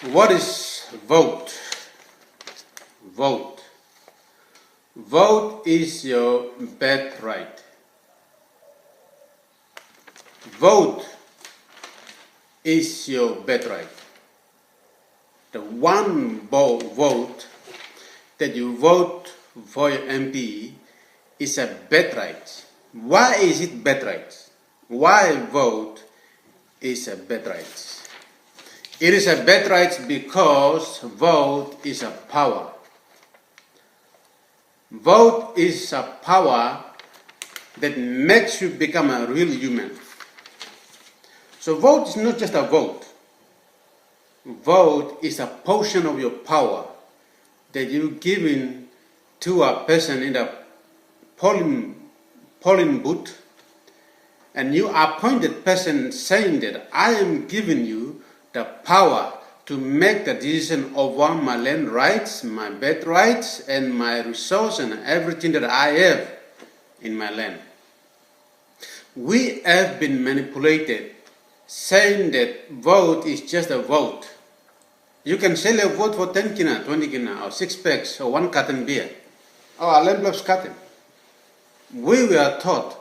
What is vote? Vote. Vote is your birthright. Vote is your birthright. The one vote that you vote for your MP is a birthright. Why is it birthright? Why vote is a birthright? It is a birthright because vote is a power. Vote is a power that makes you become a real human. So vote is not just a vote. Vote is a portion of your power that you give in to a person in the polling booth, and you appoint that person saying that I am giving you the power to make the decision over my land rights, my birth rights, and my resource and everything that I have in my land. We have been manipulated saying that vote is just a vote. You can sell a vote for 10 kina, 20 kina, or 6 packs, or 1 carton beer, or a Lemblop's carton. We were taught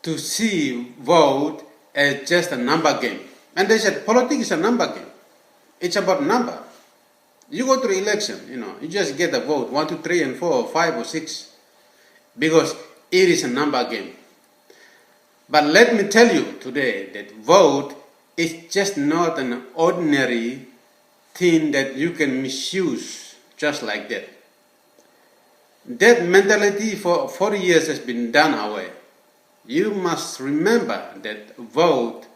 to see vote as just a number game. And they said politics is a number game. It's about number. You go to the election, you just get a vote, 1, 2, 3, and 4, or 5, or 6, because it is a number game. But let me tell you today that vote is just not an ordinary thing that you can misuse just like that. That mentality for 40 years has been done away. You must remember that vote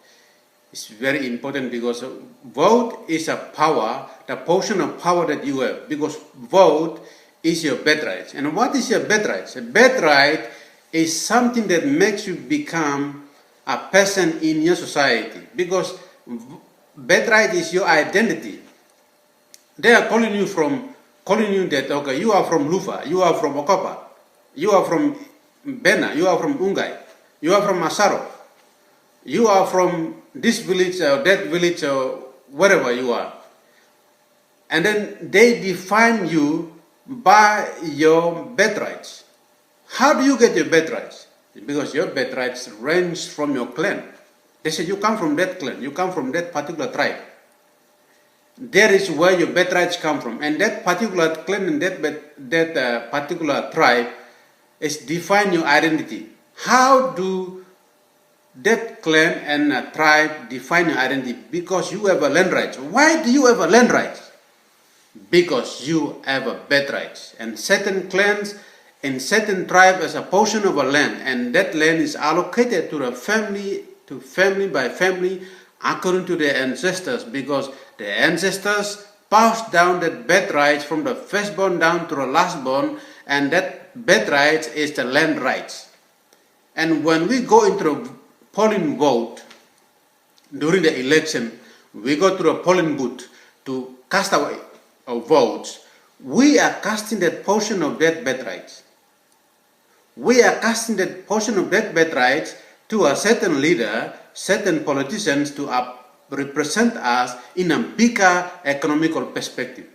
is very important, because vote is a power, the portion of power that you have, because vote is your birthright. And what is your birthright? A birthright is something that makes you become a person in your society, because birthright is your identity. They are calling you that, okay, you are from Lufa, you are from Okopa, you are from Bena, you are from Ungai, you are from Masaro, you are from this village or that village or wherever you are. And then they define you by your birthrights. How do you get your birthrights? Because your birthrights range from your clan. They say you come from that clan, you come from that particular tribe. That is where your birthrights come from. And that particular clan and that particular tribe is define your identity. How do that clan and tribe define your identity? Because you have a land rights. Why do you have a land rights? Because you have a birthright. And certain clans and certain tribe as a portion of a land, and that land is allocated to the family by family according to their ancestors, because the ancestors passed down that birthright from the firstborn down to the lastborn, and that birthright is the land rights. And when we go into a polling vote during the election, we go to the polling booth to cast our votes. We are casting that portion of that birthright. We are casting that portion of that birthright to a certain leader, certain politicians to represent us in a bigger economical perspective.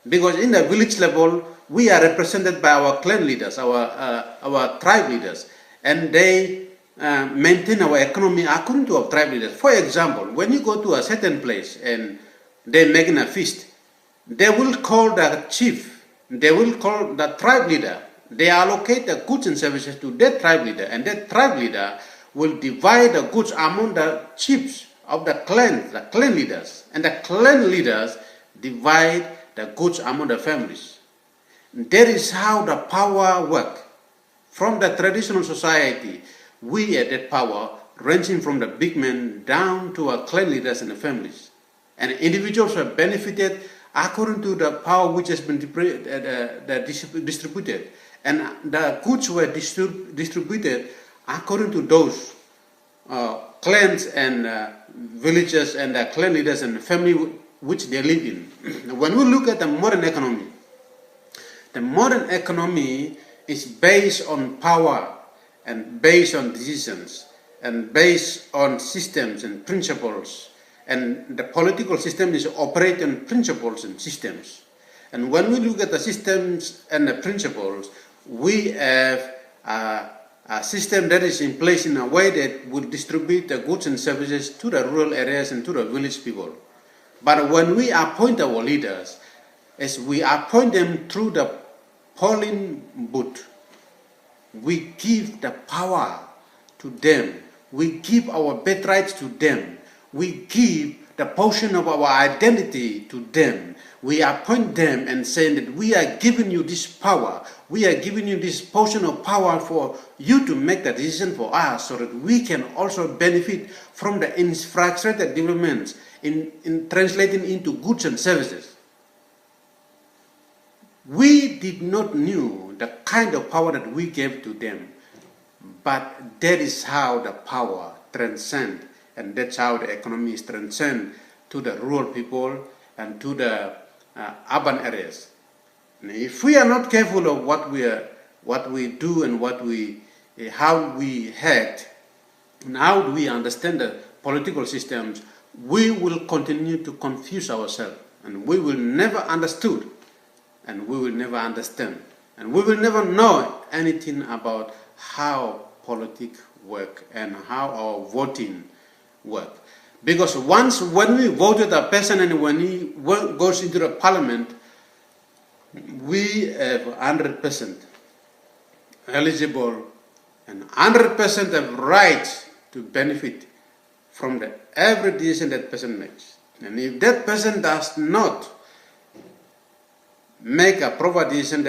Because in the village level, we are represented by our clan leaders, our tribe leaders, and they maintain our economy according to our tribe leaders. For example, when you go to a certain place and they're making a feast, they will call the chief, they will call the tribe leader. They allocate the goods and services to that tribe leader, and that tribe leader will divide the goods among the chiefs of the clan leaders, and the clan leaders divide the goods among the families. That is how the power works. From the traditional society, we had that power ranging from the big men down to our clan leaders and the families. And individuals were benefited according to the power which has been distributed. And the goods were distributed according to those clans and villages and the clan leaders and the family which they live in. When we look at the modern economy is based on power and based on decisions and based on systems and principles And the political system is operated on principles and systems. And when we look at the systems and the principles, we have a system that is in place in a way that will distribute the goods and services to the rural areas and to the village people. But when we appoint our leaders, as we appoint them through the polling booth, we give the power to them. We give our birthrights to them. We give the portion of our identity to them. We appoint them and say that we are giving you this power. We are giving you this portion of power for you to make the decision for us so that we can also benefit from the infrastructure developments in translating into goods and services. We did not know the kind of power that we gave to them, but that is how the power transcends, and that's how the economy is transcend to the rural people and to the urban areas. And if we are not careful of what we do and how we act, and how do we understand the political systems, we will continue to confuse ourselves, and we will never understood, and we will never understand, and we will never know anything about how politics work and how our voting work. Because when we voted a person and when he goes into the parliament, we have 100% eligible and 100% have rights to benefit from every decision that person makes. And if that person does not make a proper decision,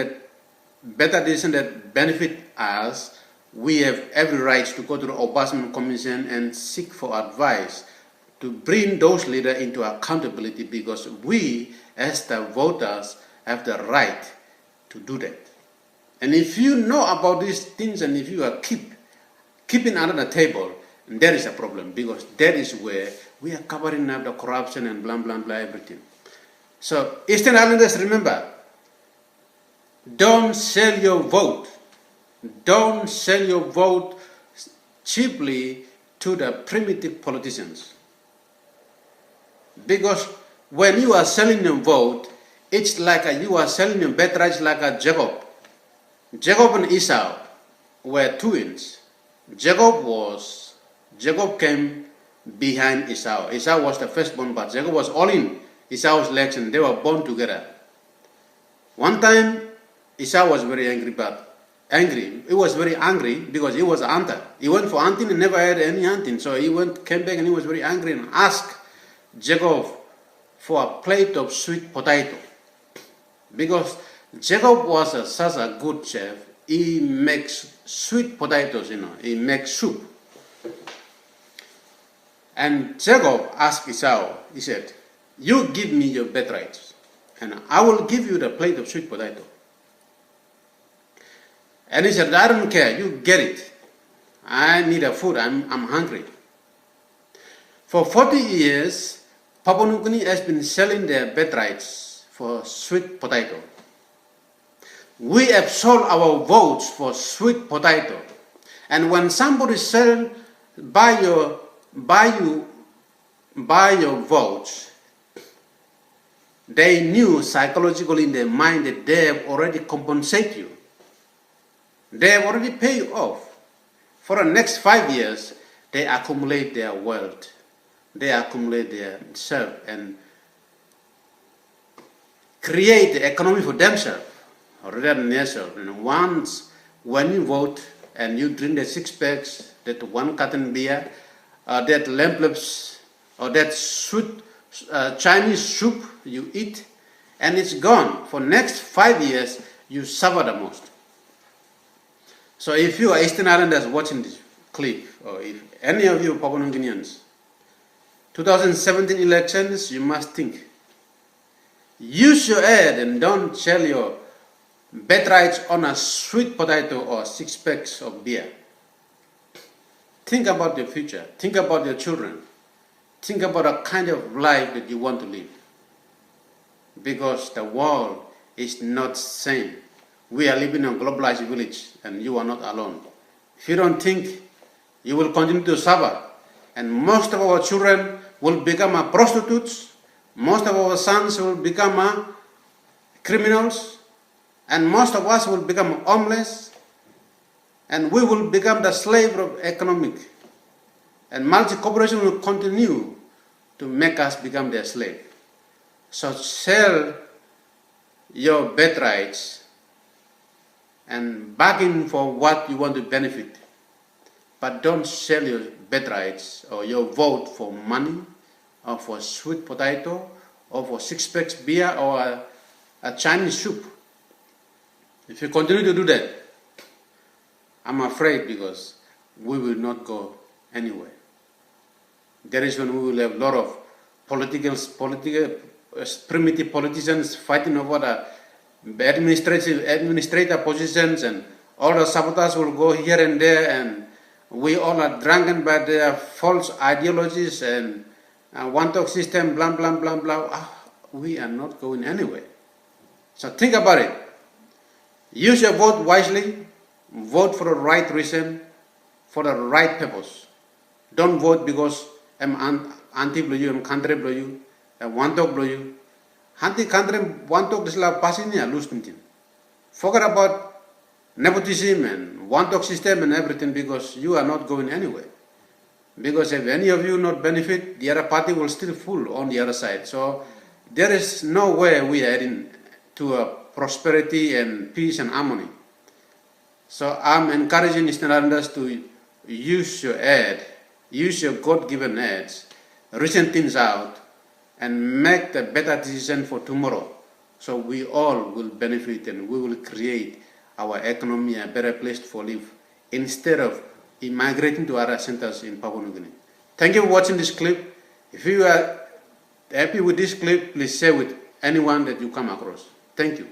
better decision that benefit us, we have every right to go to the Ombudsman Commission and seek for advice to bring those leaders into accountability, because we, as the voters, have the right to do that. And if you know about these things and if you are keeping under the table, there is a problem, because that is where we are covering up the corruption and blah, blah, blah, everything. So, Eastern Islanders, remember, don't sell your vote. Don't sell your vote cheaply to the primitive politicians. Because when you are selling your vote, it's like you are selling your birthright like a Jacob. Jacob and Esau were twins. Jacob came behind Esau. Esau was the firstborn, but Jacob was all in Esau's legs, and they were born together. One time, Esau was very angry. He was very angry because he was a hunter. He went for hunting and never had any hunting. So he came back and he was very angry and asked Jacob for a plate of sweet potato. Because Jacob was such a good chef, he makes sweet potatoes, he makes soup. And Jacob asked Esau, he said, "You give me your birthright, and I will give you the plate of sweet potato." And he said, "I don't care, you get it. I need a food, I'm hungry." For 40 years, Papua New Guinea has been selling their birthrights for sweet potato. We have sold our votes for sweet potato. And when somebody buy your votes, they knew psychologically in their mind that they have already compensated you. They have already paid you off. For the next 5 years, they accumulate their wealth. They accumulate their self and create the economy for themselves, rather than themselves. And when you vote and you drink the 6 packs, that 1 carton beer, that lamplips, or that sweet Chinese soup you eat, and it's gone. For next 5 years, you suffer the most. So if you are Eastern Islanders watching this clip, or if any of you Papua New Guineans, 2017 elections, you must think. Use your head and don't sell your birthrights on a sweet potato or 6 packs of beer. Think about your future. Think about your children. Think about the kind of life that you want to live. Because the world is not same. We are living in a globalized village, and you are not alone. If you don't think, you will continue to suffer. And most of our children will become prostitutes. Most of our sons will become criminals. And most of us will become homeless. And we will become the slave of economic. And multi-corporation will continue to make us become their slave. So sell your birthrights and bargain for what you want to benefit. But don't sell your birthrights or your vote for money or for sweet potato or for 6 packs beer or a Chinese soup. If you continue to do that, I'm afraid because we will not go anywhere. That is when we will have a lot of primitive politicians fighting over the administrative positions, and all the saboteurs will go here and there, and we all are drunken by their false ideologies and one-talk system, blah, blah, blah, blah. We are not going anywhere. So think about it. Use your vote wisely. Vote for the right reason, for the right purpose. Don't vote because I'm anti-blue, I'm country-blue, I'm one-talk-blue. Anti-country, one-talk is like passing here, lose something. Forget about nepotism and one-talk system and everything because you are not going anywhere. Because if any of you not benefit, the other party will still full on the other side. So there is no way we are heading to a prosperity and peace and harmony. So I'm encouraging Easternlanders to use your ad, use your God-given ads, reason things out, and make the better decision for tomorrow. So we all will benefit and we will create our economy a better place for live instead of migrating to other centers in Papua New Guinea. Thank you for watching this clip. If you are happy with this clip, please share with anyone that you come across. Thank you.